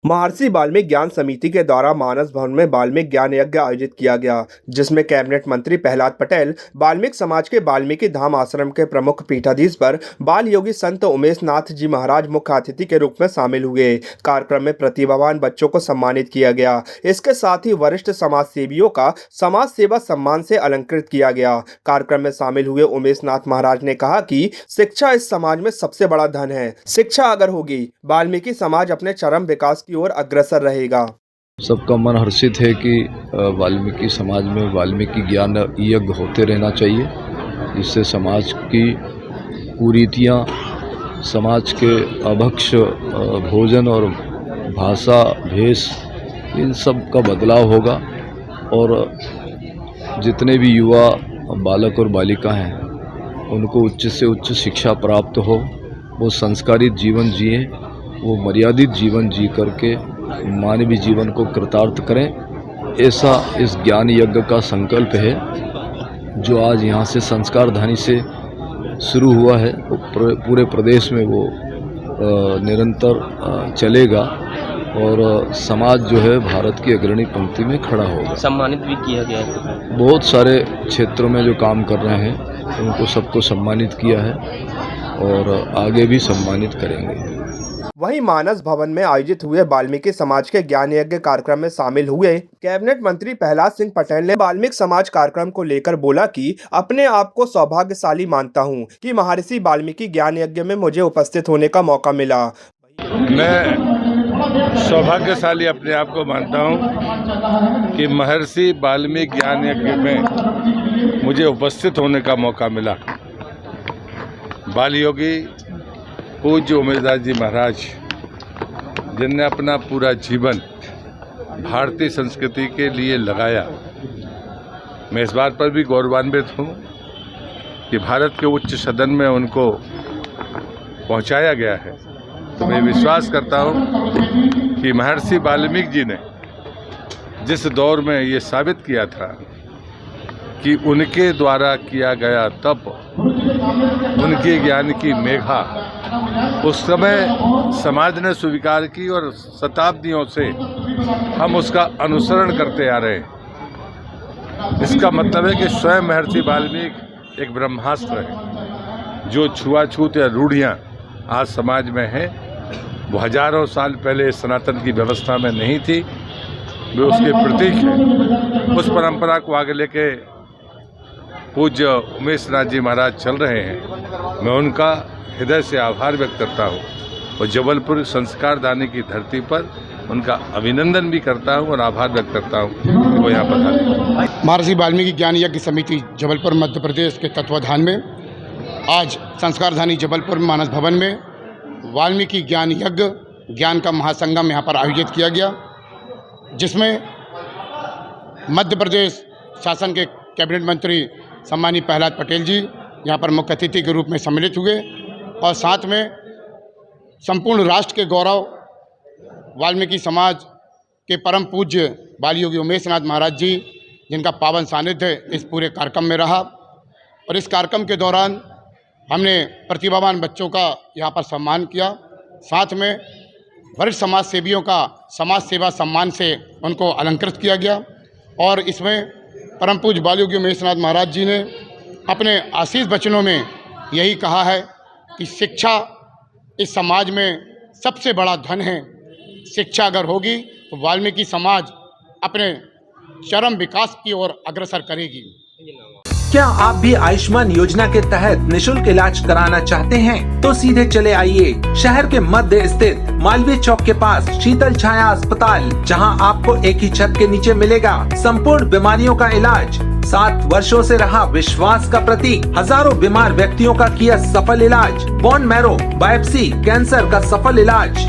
महर्षि वाल्मीकि ज्ञान समिति के द्वारा मानस भवन में वाल्मीकि ज्ञान यज्ञ आयोजित किया गया, जिसमें कैबिनेट मंत्री प्रहलाद पटेल, वाल्मीकि समाज के वाल्मीकि धाम आश्रम के प्रमुख पीठाधीश पर बाल योगी संत उमेश नाथ जी महाराज मुख्य अतिथि के रूप में शामिल हुए। कार्यक्रम में प्रतिभावान बच्चों को सम्मानित किया गया। इसके साथ ही वरिष्ठ समाज सेवियों का समाज सेवा सम्मान से अलंकृत किया गया। कार्यक्रम में शामिल हुए उमेश नाथ महाराज ने कहा कि शिक्षा इस समाज में सबसे बड़ा धन है। शिक्षा अगर होगी, वाल्मीकि समाज अपने चरम विकास की ओर अग्रसर रहेगा। सबका मन हर्षित है कि वाल्मीकि समाज में वाल्मीकि ज्ञान यज्ञ होते रहना चाहिए, जिससे समाज की कुरीतियाँ, समाज के अभक्ष भोजन और भाषा भेष, इन सब का बदलाव होगा और जितने भी युवा बालक और बालिका हैं उनको उच्च से उच्च शिक्षा प्राप्त हो, वो संस्कारित जीवन जिए, वो मर्यादित जीवन जी करके मानवीय जीवन को कृतार्थ करें। ऐसा इस ज्ञान यज्ञ का संकल्प है जो आज यहाँ से संस्कारधानी से शुरू हुआ है। पूरे प्रदेश में वो निरंतर चलेगा और समाज जो है भारत की अग्रणी पंक्ति में खड़ा होगा। सम्मानित भी किया गया है। बहुत सारे क्षेत्रों में जो काम कर रहे हैं उनको सबको सम्मानित किया है और आगे भी सम्मानित करेंगे। वहीं मानस भवन में आयोजित हुए वाल्मीकि समाज के ज्ञान यज्ञ कार्यक्रम में शामिल हुए कैबिनेट मंत्री प्रहलाद सिंह पटेल ने वाल्मीकि समाज कार्यक्रम को लेकर बोला कि अपने आप को सौभाग्यशाली मानता हूं कि महर्षि वाल्मीकि ज्ञान यज्ञ में मुझे उपस्थित होने का मौका मिला। मैं सौभाग्यशाली अपने आप को मानता हूं कि महर्षि वाल्मीकि ज्ञान यज्ञ में मुझे उपस्थित होने का मौका मिला। बाल योगी पूज्य उमेश नाथ जी महाराज, जिनने अपना पूरा जीवन भारतीय संस्कृति के लिए लगाया, मैं इस बात पर भी गौरवान्वित हूँ कि भारत के उच्च सदन में उनको पहुँचाया गया है। तो मैं विश्वास करता हूँ कि महर्षि वाल्मीकि जी ने जिस दौर में ये साबित किया था कि उनके द्वारा किया गया तप, उनके ज्ञान की मेघा उस समय समाज ने स्वीकार की और शताब्दियों से हम उसका अनुसरण करते आ रहे हैं। इसका मतलब है कि स्वयं महर्षि वाल्मीकि एक ब्रह्मास्त्र है। जो छुआछूत या रूढ़ियाँ आज समाज में हैं, वो हजारों साल पहले सनातन की व्यवस्था में नहीं थी, वे उसके प्रतीक हैं। उस परंपरा को आगे लेके पूज्य उमेश नाथ जी महाराज चल रहे हैं। मैं उनका हृदय से आभार व्यक्त करता हूँ और जबलपुर संस्कारधानी की धरती पर उनका अभिनंदन भी करता हूँ और आभार व्यक्त करता हूँ कि वो यहाँ पधारे। महर्षि वाल्मीकि ज्ञान यज्ञ समिति जबलपुर मध्य प्रदेश के तत्वाधान में आज संस्कारधानी जबलपुर मानस भवन में वाल्मीकि ज्ञान यज्ञ ज्ञान का महासंगम यहाँ पर आयोजित किया गया, जिसमें मध्य प्रदेश शासन के कैबिनेट मंत्री सम्मानीय प्रहलाद पटेल जी यहाँ पर मुख्य अतिथि के रूप में सम्मिलित हुए और साथ में संपूर्ण राष्ट्र के गौरव वाल्मीकि समाज के परम पूज्य बाल योगी उमेश नाथ महाराज जी, जिनका पावन सानिध्य इस पूरे कार्यक्रम में रहा। और इस कार्यक्रम के दौरान हमने प्रतिभावान बच्चों का यहाँ पर सम्मान किया, साथ में वरिष्ठ समाज सेवियों का समाज सेवा सम्मान से उनको अलंकृत किया गया। और इसमें परम पूज्य बाल योगी उमेश नाथ महाराज जी ने अपने आशीष वचनों में यही कहा है कि शिक्षा इस समाज में सबसे बड़ा धन है। शिक्षा अगर होगी तो वाल्मीकि समाज अपने चरम विकास की ओर अग्रसर करेगी। क्या आप भी आयुष्मान योजना के तहत निशुल्क इलाज कराना चाहते हैं? तो सीधे चले आइए शहर के मध्य स्थित मालवीय चौक के पास शीतल छाया अस्पताल, जहां आपको एक ही छत के नीचे मिलेगा संपूर्ण बीमारियों का इलाज। 7 वर्षों से रहा विश्वास का प्रतीक, हजारों बीमार व्यक्तियों का किया सफल इलाज, बोन मैरो बायोप्सी कैंसर का सफल इलाज।